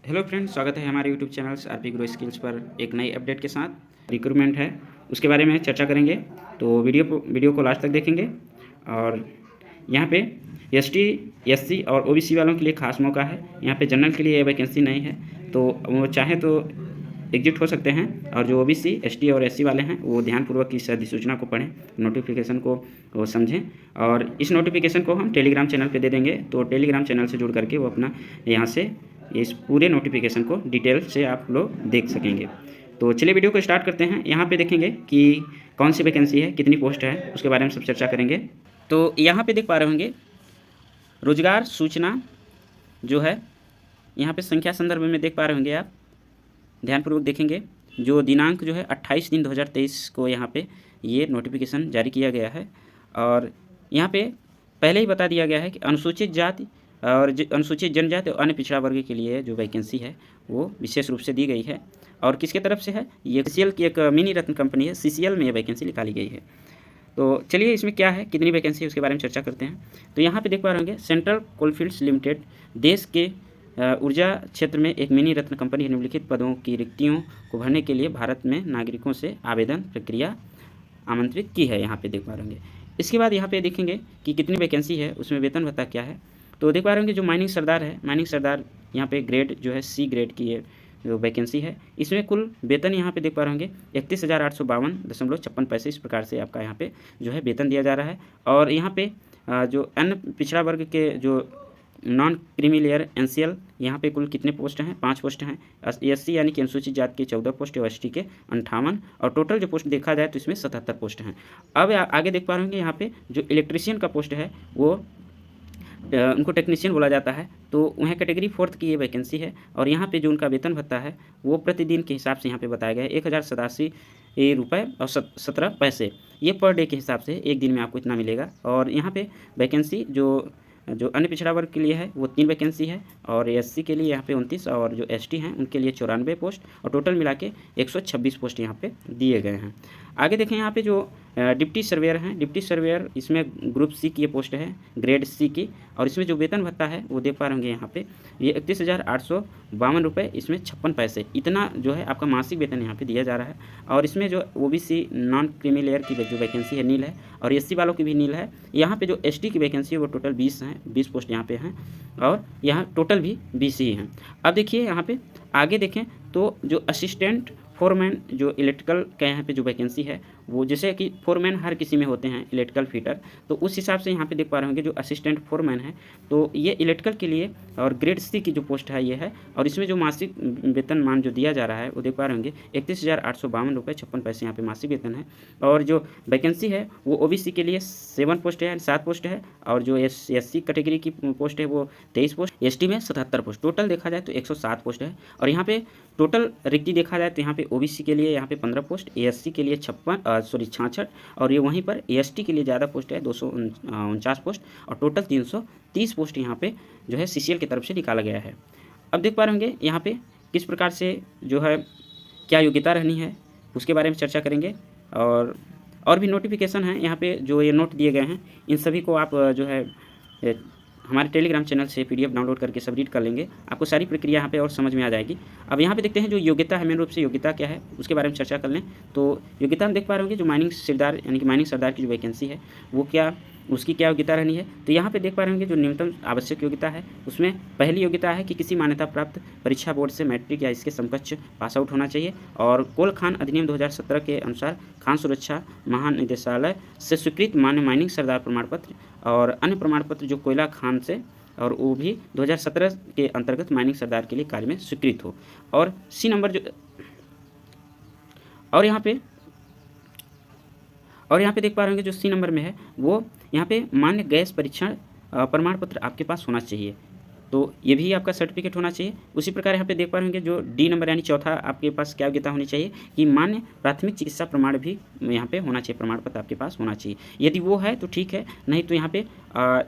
Hello friends, स्वागत है हमारे YouTube channel RP grow skills पर एक नई अपडेट के साथ। रिक्रूटमेंट है, उसके बारे में चर्चा करेंगे, तो वीडियो को लास्ट तक देखेंगे। और यहाँ पे एसटी, एससी और ओबीसी वालों के लिए खास मौका है। यहाँ पे जनरल के लिए ये वैकेंसी नहीं है, तो वो चाहें तो एग्जिट हो सकते हैं। और जो ओबीसी, एसटी और एससी वाले हैं वो ध्यानपूर्वक इस अधिसूचना को पढ़ें, नोटिफिकेशन को वो समझें। और इस नोटिफिकेशन को हम टेलीग्राम चैनल पे दे देंगे, तो टेलीग्राम चैनल से जुड़ करके वो अपना यहाँ से इस पूरे नोटिफिकेशन को डिटेल से आप लोग देख सकेंगे। तो चलिए वीडियो को स्टार्ट करते हैं। यहाँ पे देखेंगे कि कौन सी वैकेंसी है, कितनी पोस्ट है, उसके बारे में सब चर्चा करेंगे। तो यहाँ पे देख पा रहे होंगे रोजगार सूचना जो है, यहाँ पे संख्या संदर्भ में देख पा रहे होंगे आप, ध्यानपूर्वक देखेंगे। जो दिनांक जो है 28/3/2023 को यहाँ पे ये नोटिफिकेशन जारी किया गया है। और यहाँ पे पहले ही बता दिया गया है कि अनुसूचित जाति और अनुसूचित जनजाति और अन्य पिछड़ा वर्ग के लिए जो वैकेंसी है वो विशेष रूप से दी गई है। और किसके तरफ से है, ये सीसीएल की एक मिनी रत्न कंपनी है, सीसीएल में ये वैकेंसी निकाली गई है। तो चलिए इसमें क्या है, कितनी वैकेंसी है, उसके बारे में चर्चा करते हैं। तो यहाँ पे देख पा रहे होंगे सेंट्रल कोलफील्ड्स लिमिटेड देश के ऊर्जा क्षेत्र में एक मिनी रत्न कंपनी निम्नलिखित पदों की रिक्तियों को भरने के लिए भारत में नागरिकों से आवेदन प्रक्रिया आमंत्रित की है। यहाँ पे देख पा रहे होंगे। इसके बाद यहाँ पे देखेंगे कि कितनी वैकेंसी है, उसमें वेतन भत्ता क्या है। तो देख पा रहे होंगे जो माइनिंग सरदार है, माइनिंग सरदार यहाँ पे ग्रेड जो है सी ग्रेड की ये जो वैकेंसी है, इसमें कुल वेतन यहाँ पे देख पा रहे होंगे 31,852.56 इस प्रकार से आपका यहाँ पे जो है वेतन दिया जा रहा है। और यहाँ पे जो अन्य पिछड़ा वर्ग के जो नॉन क्रीमी लेयर एनसीएल, यहाँ पे कुल कितने पोस्ट हैं, 5 पोस्ट हैं। एससी यानी कि अनुसूचित जाति के 14 पोस्ट और एसटी के 58, और टोटल जो पोस्ट देखा जाए तो इसमें 77 पोस्ट हैं। अब आगे देख पा रहे होंगे यहाँ पे जो इलेक्ट्रीशियन का पोस्ट है वो उनको टेक्नीशियन बोला जाता है, तो वह कैटेगरी 4 की ये वैकेंसी है। और यहाँ पे जो उनका वेतन भत्ता है वो प्रतिदिन के हिसाब से यहाँ पे बताया गया है 1087 रुपये और 17 पैसे, ये पर डे के हिसाब से एक दिन में आपको इतना मिलेगा। और यहाँ पे वैकेंसी जो अन्य पिछड़ा वर्ग के लिए है वो 3 वैकेंसी है, और एससी के लिए यहाँ पे 29, और जो एसटी हैं उनके लिए 94 पोस्ट, और टोटल मिला के 126 पोस्ट यहाँ पे दिए गए हैं। आगे देखें यहाँ पे जो डिप्टी सर्वेयर हैं, डिप्टी सर्वेयर इसमें ग्रुप सी की ये पोस्ट है, ग्रेड सी की। और इसमें जो वेतन भत्ता है वो देख पा रहे होंगे यहाँ पे ये 31,852 रुपये इसमें 56 पैसे, इतना जो है आपका मासिक वेतन यहाँ पे दिया जा रहा है। और इसमें जो ओबीसी नॉन क्रीमी लेयर की जो वैकेंसी है नील है, और एससी वालों की भी नील है। यहाँ पे जो एसटी की वैकेंसी है वो टोटल 20 हैं, 20 पोस्ट यहाँ पे हैं, और यहाँ टोटल भी 20 ही हैं। अब देखिए यहाँ पे आगे देखें तो जो असिस्टेंट फोरमैन जो इलेक्ट्रिकल का यहाँ पे जो वैकेंसी है वो, जैसे कि फोरमैन हर किसी में होते हैं इलेक्ट्रिकल फिटर, तो उस हिसाब से यहाँ पे देख पा रहे होंगे जो असिस्टेंट फोरमैन है तो ये इलेक्ट्रिकल के लिए और ग्रेड सी की जो पोस्ट है ये है। और इसमें जो मासिक वेतन मान जो दिया जा रहा है वो देख पा रहे होंगे 31,852 रुपये 56 पैसे यहाँ पे मासिक वेतन है। और जो वैकेंसी है वो ओबीसी के लिए 7 पोस्ट है, 7 पोस्ट है, और जो एससी कैटेगरी की पोस्ट है वो 23 पोस्ट, एसटी में 77 पोस्ट, टोटल देखा जाए तो 107 पोस्ट है। और यहाँ पे टोटल रिक्ति देखा जाए तो यहाँ पे ओबीसी के लिए यहाँ पे 15 पोस्ट, एससी के लिए 66, और ये वहीं पर एसटी के लिए ज़्यादा पोस्ट है 249 पोस्ट, और टोटल 330 पोस्ट यहाँ पे जो है सीसीएल की तरफ से निकाला गया है। अब देख पा रहे होंगे यहाँ पे किस प्रकार से जो है क्या योग्यता रहनी है उसके बारे में चर्चा करेंगे। और भी नोटिफिकेशन हैं यहाँ पे जो ये नोट दिए गए हैं, इन सभी को आप जो है हमारे टेलीग्राम चैनल से पीडीएफ डाउनलोड करके सब रीड कर लेंगे, आपको सारी प्रक्रिया यहाँ पे और समझ में आ जाएगी। अब यहाँ पे देखते हैं जो योग्यता है, मेन रूप से योग्यता क्या है उसके बारे में चर्चा कर लें। तो योग्यता हम देख पा रहे होंगे जो माइनिंग सरदार यानी कि माइनिंग सरदार की जो वैकेंसी है वो क्या, उसकी क्या योग्यता रहनी है। तो यहाँ पे देख पा रहे होंगे जो न्यूनतम आवश्यक योग्यता है उसमें पहली योग्यता है कि किसी मान्यता प्राप्त परीक्षा बोर्ड से मैट्रिक या इसके समकक्ष पास आउट होना चाहिए। और कोल खान अधिनियम 2017 के अनुसार खान सुरक्षा महानिदेशालय से स्वीकृत मान्य माइनिंग सरदार प्रमाण पत्र और अन्य प्रमाण पत्र जो कोयला खान से, और वो भी 2017 के अंतर्गत माइनिंग सरदार के लिए कार्य में स्वीकृत हो। और सी नंबर जो और यहाँ पे देख पा रहे होंगे जो सी नंबर में है वो यहाँ पे मान्य गैस परीक्षण प्रमाण पत्र आपके पास होना चाहिए, तो ये भी आपका सर्टिफिकेट होना चाहिए। उसी प्रकार यहाँ पे देख पा रहे होंगे जो डी नंबर यानी चौथा आपके पास क्या योग्यता होनी चाहिए कि मान्य प्राथमिक चिकित्सा प्रमाण भी यहाँ पे होना चाहिए, प्रमाण पत्र आपके पास होना चाहिए। यदि वो है तो ठीक है, नहीं तो यहाँ पे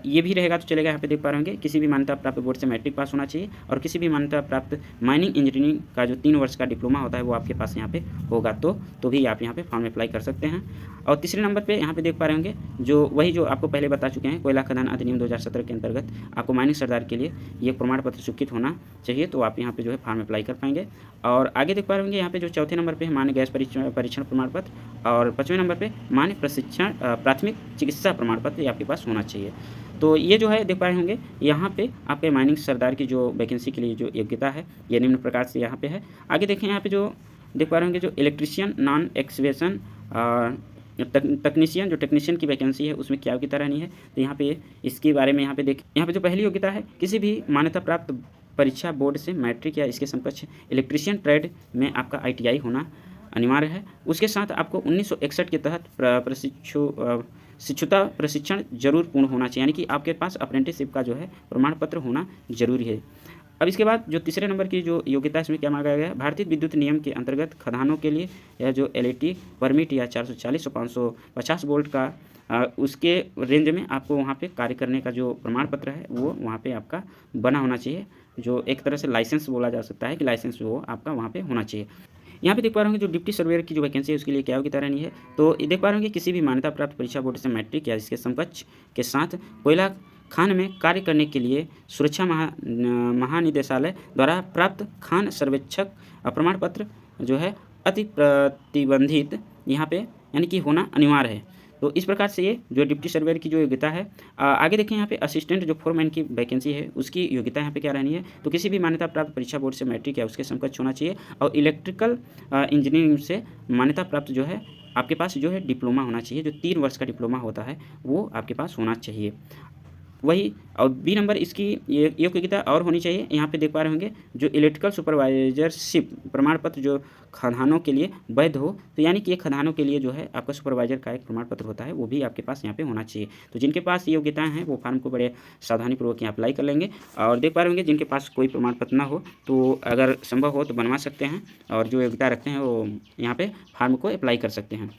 ये भी रहेगा तो चलेगा। यहाँ पे देख पा रहे होंगे किसी भी मान्यता प्राप्त बोर्ड से मैट्रिक पास होना चाहिए, और किसी भी मान्यता प्राप्त माइनिंग इंजीनियरिंग का जो 3 वर्ष का डिप्लोमा होता है वो आपके पास यहाँ पे होगा, तो भी आप यहाँ पे फॉर्म अप्लाई कर सकते हैं। और तीसरे नंबर पे यहाँ पे देख पा रहे होंगे जो वही जो आपको पहले बता चुके हैं, कोयला खदान अधिनियम 2017 के अंतर्गत आपको माइनिंग सरदार के लिए ये प्रमाण पत्र स्वीकृत होना चाहिए, तो आप यहाँ पे जो है फॉर्म अप्लाई कर पाएंगे। और आगे देख पा रहे होंगे यहाँ पे जो चौथे नंबर पे है मान्य गैस परीक्षण प्रमाण पत्र, और 5वें नंबर पे मान्य प्राथमिक चिकित्सा प्रमाण पत्र ये आपके पास होना चाहिए। तो ये जो है देख पा रहे होंगे यहाँ पे आपके माइनिंग सरदार की जो वैकेंसी के लिए जो योग्यता है ये निम्न प्रकार से यहाँ पे है। आगे देखें यहाँ पे जो देख पा रहे होंगे जो इलेक्ट्रीशियन नॉन एक्सकेवेशन टेक्नीशियन, जो टेक्नीशियन की वैकेंसी है उसमें क्या योग्यता रहनी है, तो यहाँ पे इसके बारे में यहाँ पे देख, यहाँ पे जो पहली योग्यता है किसी भी मान्यता प्राप्त परीक्षा बोर्ड से मैट्रिक या इसके समकक्ष इलेक्ट्रीशियन ट्रेड में आपका ITI होना अनिवार्य है। उसके साथ आपको 1961 के तहत शिक्षुता प्रशिक्षण जरूर पूर्ण होना चाहिए, यानी कि आपके पास अप्रेंटिसशिप का जो है प्रमाण पत्र होना जरूरी है। अब इसके बाद जो तीसरे नंबर की जो योग्यता है इसमें क्या मांगा गया है, भारतीय विद्युत नियम के अंतर्गत खदानों के लिए यह जो LAT परमिट या 440 और 550 वोल्ट का उसके रेंज में आपको वहाँ पे कार्य करने का जो प्रमाण पत्र है वो वहाँ पे आपका बना होना चाहिए, जो एक तरह से लाइसेंस बोला जा सकता है कि लाइसेंस वो आपका वहाँ पे होना चाहिए। यहाँ पे देख पा रहे होंगे जो डिप्टी सर्वेयर की जो वैकेंसी है उसके लिए क्या योग्यता रहनी है, तो ये देख पा रहे होंगे किसी भी मान्यता प्राप्त परीक्षा बोर्ड से मैट्रिक या इसके समकक्ष के साथ कोयला खान में कार्य करने के लिए सुरक्षा महानिदेशालय द्वारा प्राप्त खान सर्वेक्षक प्रमाण पत्र जो है अति प्रतिबंधित यहाँ पे यानी कि होना अनिवार्य है। तो इस प्रकार से ये जो डिप्टी सर्वेयर की जो योग्यता है। आगे देखें यहाँ पे असिस्टेंट जो फोरमैन की वैकेंसी है उसकी योग्यता यहाँ पे क्या रहनी है, तो किसी भी मान्यता प्राप्त परीक्षा बोर्ड से मैट्रिक या उसके समकक्ष होना चाहिए, और इलेक्ट्रिकल इंजीनियरिंग से मान्यता प्राप्त जो है आपके पास जो है डिप्लोमा होना चाहिए, जो 3 वर्ष का डिप्लोमा होता है वो आपके पास होना चाहिए। वही और बी नंबर इसकी ये योग्यता और होनी चाहिए, यहाँ पे देख पा रहे होंगे जो इलेक्ट्रिकल सुपरवाइजरशिप प्रमाण पत्र जो खदानों के लिए वैध हो, तो यानी कि ये खदानों के लिए जो है आपका सुपरवाइजर का एक प्रमाण पत्र होता है वो भी आपके पास यहाँ पे होना चाहिए। तो जिनके पास ये योग्यताएं हैं वो फॉर्म को बड़े सावधानीपूर्वक यहाँ अप्लाई कर लेंगे। और देख पा रहे होंगे जिनके पास कोई प्रमाण पत्र ना हो तो अगर संभव हो तो बनवा सकते हैं, और जो योग्यता रखते हैं वो यहाँ पे फॉर्म को अप्लाई कर सकते हैं।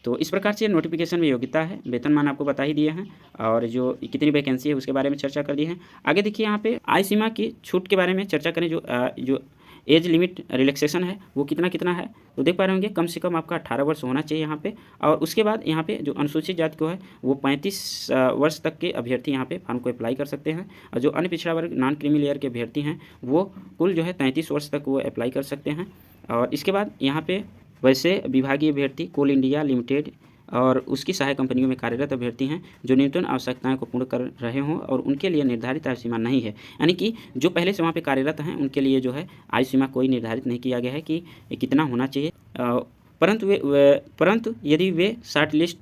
तो इस प्रकार से नोटिफिकेशन में योग्यता है, वेतनमान आपको बता ही दिए हैं, और जो कितनी वैकेंसी है उसके बारे में चर्चा कर दी है। आगे देखिए यहाँ पे आय सीमा की छूट के बारे में चर्चा करें, जो एज लिमिट रिलैक्सेशन है वो कितना है, तो देख पा रहे होंगे कम से कम आपका 18 वर्ष होना चाहिए यहाँ पे। और उसके बाद यहाँ पे जो अनुसूचित जाति को है वो 35 वर्ष तक के अभ्यर्थी यहाँ पे फॉर्म को अप्लाई कर सकते हैं, और जो अन्य पिछड़ा वर्ग नॉन क्रीमी लेयर के अभ्यर्थी हैं वो कुल जो है 33 वर्ष तक वो अप्लाई कर सकते हैं। और इसके बाद यहाँ पे वैसे विभागीय अभ्यर्थी कोल इंडिया लिमिटेड और उसकी सहायक कंपनियों में कार्यरत अभ्यर्थी हैं जो न्यूनतम आवश्यकताएं को पूर्ण कर रहे हों और उनके लिए निर्धारित आयु सीमा नहीं है, यानी कि जो पहले से वहाँ पे कार्यरत हैं उनके लिए जो है आयु सीमा कोई निर्धारित नहीं किया गया है कि कितना होना चाहिए। परंतु यदि वे शॉर्ट लिस्ट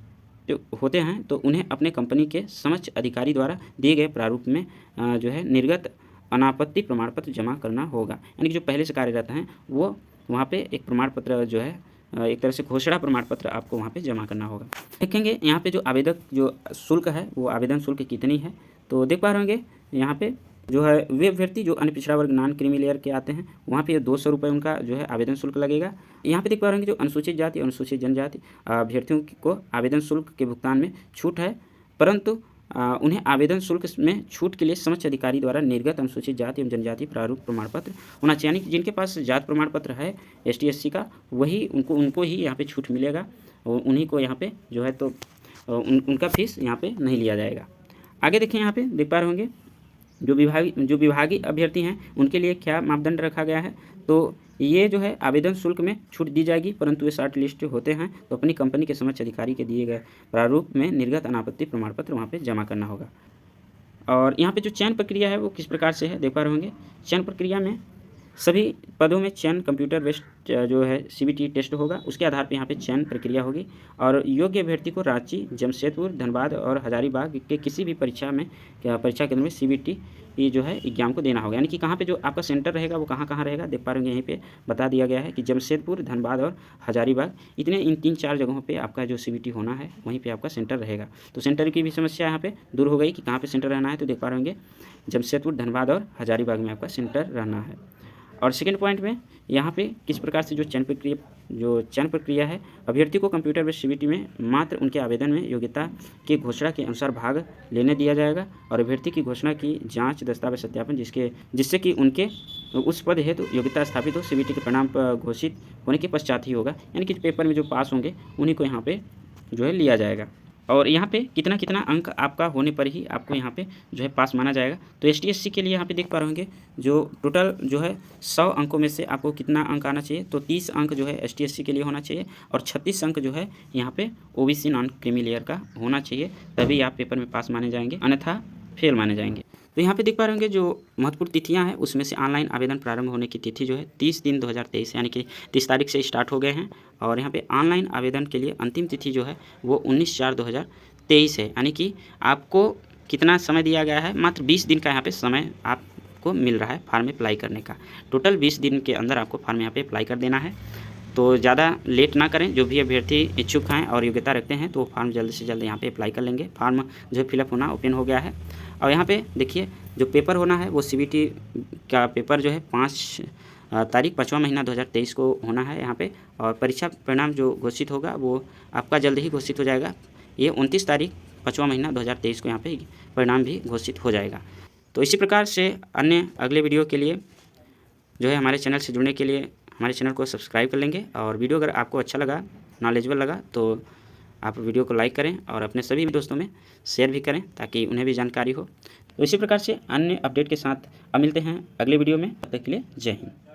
होते हैं तो उन्हें अपने कंपनी के समक्ष अधिकारी द्वारा दिए गए प्रारूप में जो है निर्गत अनापत्ति प्रमाण पत्र जमा करना होगा, यानी कि जो पहले से कार्यरत हैं वो वहाँ पे एक प्रमाण पत्र जो है एक तरह से घोषणा प्रमाण पत्र आपको वहाँ पे जमा करना होगा। देखेंगे यहाँ पे जो आवेदक जो शुल्क है वो आवेदन शुल्क कितनी है, तो देख पा रहे होंगे यहाँ पे जो है वे अभ्यर्थी जो अन्य पिछड़ा वर्ग नॉन क्रीमी लेयर के आते हैं वहाँ पे 200 रुपये उनका जो है आवेदन शुल्क लगेगा। यहाँ पे देख पा रहे होंगे जो अनुसूचित जाति अनुसूचित जनजाति अभ्यर्थियों को आवेदन शुल्क के भुगतान में छूट है, परंतु उन्हें आवेदन शुल्क में छूट के लिए समक्ष अधिकारी द्वारा निर्गत अनुसूचित जाति एवं जनजाति प्रारूप प्रमाण पत्र होना चाहिए, यानी कि जिनके पास जात प्रमाण पत्र है ST SC का वही उनको ही यहाँ पे छूट मिलेगा, और उन्हीं को यहाँ पे जो है तो उनका फीस यहाँ पे नहीं लिया जाएगा। आगे देखें यहाँ पे देख पा रहे होंगे जो विभागीय अभ्यर्थी हैं उनके लिए क्या मापदंड रखा गया है, तो ये जो है आवेदन शुल्क में छूट दी जाएगी, परंतु वे शॉर्ट लिस्ट होते हैं तो अपनी कंपनी के समक्ष अधिकारी के दिए गए प्रारूप में निर्गत अनापत्ति प्रमाण पत्र वहाँ पे जमा करना होगा। और यहाँ पे जो चयन प्रक्रिया है वो किस प्रकार से है देख पा रहे होंगे। चयन प्रक्रिया में सभी पदों में चयन कंप्यूटर बेस्ड जो है CBT टेस्ट होगा, उसके आधार पर यहाँ पे चयन प्रक्रिया होगी, और योग्य अभ्यर्थी को रांची जमशेदपुर धनबाद और हजारीबाग के किसी भी परीक्षा केंद्र में CBT ये जो है एग्जाम को देना होगा, यानी कि कहाँ पे जो आपका सेंटर रहेगा वो कहाँ रहेगा देख पा रहे होंगे। यहीं पे बता दिया गया है कि जमशेदपुर धनबाद और हजारीबाग इन 3-4 जगहों पे आपका जो CBT होना है वहीं पे आपका सेंटर रहेगा। तो सेंटर की भी समस्या यहाँ पे दूर हो गई कि कहाँ पे सेंटर रहना है, तो देख पा रहे होंगे जमशेदपुर धनबाद और हजारीबाग में आपका सेंटर रहना है। और सेकेंड पॉइंट में यहाँ पे किस प्रकार से जो चयन प्रक्रिया है, अभ्यर्थी को कंप्यूटर बेस्ड CBT में मात्र उनके आवेदन में योग्यता की घोषणा के अनुसार भाग लेने दिया जाएगा, और अभ्यर्थी की घोषणा की जांच दस्तावेज सत्यापन जिससे कि उनके उस पद हेतु योग्यता स्थापित हो CBT के परिणाम घोषित होने के पश्चात ही होगा, यानी कि पेपर में जो पास होंगे उन्हीं को यहाँ पे जो है लिया जाएगा। और यहाँ पे कितना कितना अंक आपका होने पर ही आपको यहाँ पे जो है पास माना जाएगा। तो STSC के लिए यहाँ पे देख पा रहे होंगे जो टोटल जो है 100 अंकों में से आपको कितना अंक आना चाहिए, तो 30 अंक जो है STSC के लिए होना चाहिए और 36 अंक जो है यहाँ पे OBC नॉन क्रीमी लेयर का होना चाहिए, तभी आप पेपर में पास माने जाएंगे, अन्यथा फेल माने जाएंगे। तो यहाँ पे देख पा रहे होंगे जो महत्वपूर्ण तिथियां हैं उसमें से ऑनलाइन आवेदन प्रारंभ होने की तिथि जो है 30/3/2023 यानी कि 30 तारीख से स्टार्ट हो गए हैं। और यहाँ पे ऑनलाइन आवेदन के लिए अंतिम तिथि जो है वो 19/4/2023 है, यानी कि आपको कितना समय दिया गया है, मात्र 20 दिन का यहाँ पे समय आपको मिल रहा है फॉर्म अप्लाई करने का। टोटल 20 दिन के अंदर आपको फॉर्म यहाँ पे अप्लाई कर देना है। तो ज़्यादा लेट ना करें, जो भी अभ्यर्थी इच्छुक हैं और योग्यता रखते हैं तो फॉर्म जल्द से जल्द यहाँ पे अप्लाई कर लेंगे। फॉर्म जो है फिलअप होना ओपन हो गया है। और यहाँ पे देखिए जो पेपर होना है वो CBT का पेपर जो है 5 तारीख 5वां महीना 2023 को होना है यहाँ पे। और परीक्षा परिणाम जो घोषित होगा वो आपका जल्द ही घोषित हो जाएगा। ये 29 तारीख 5वां महीना 2023 को यहाँ पे परिणाम भी घोषित हो जाएगा। तो इसी प्रकार से अन्य अगले वीडियो के लिए जो है हमारे चैनल से जुड़ने के लिए हमारे चैनल को सब्सक्राइब कर लेंगे। और वीडियो अगर आपको अच्छा लगा, नॉलेजेबल लगा, तो आप वीडियो को लाइक करें और अपने सभी दोस्तों में शेयर भी करें ताकि उन्हें भी जानकारी हो। तो इसी प्रकार से अन्य अपडेट के साथ अब मिलते हैं अगले वीडियो में। तब तक के लिए जय हिंद।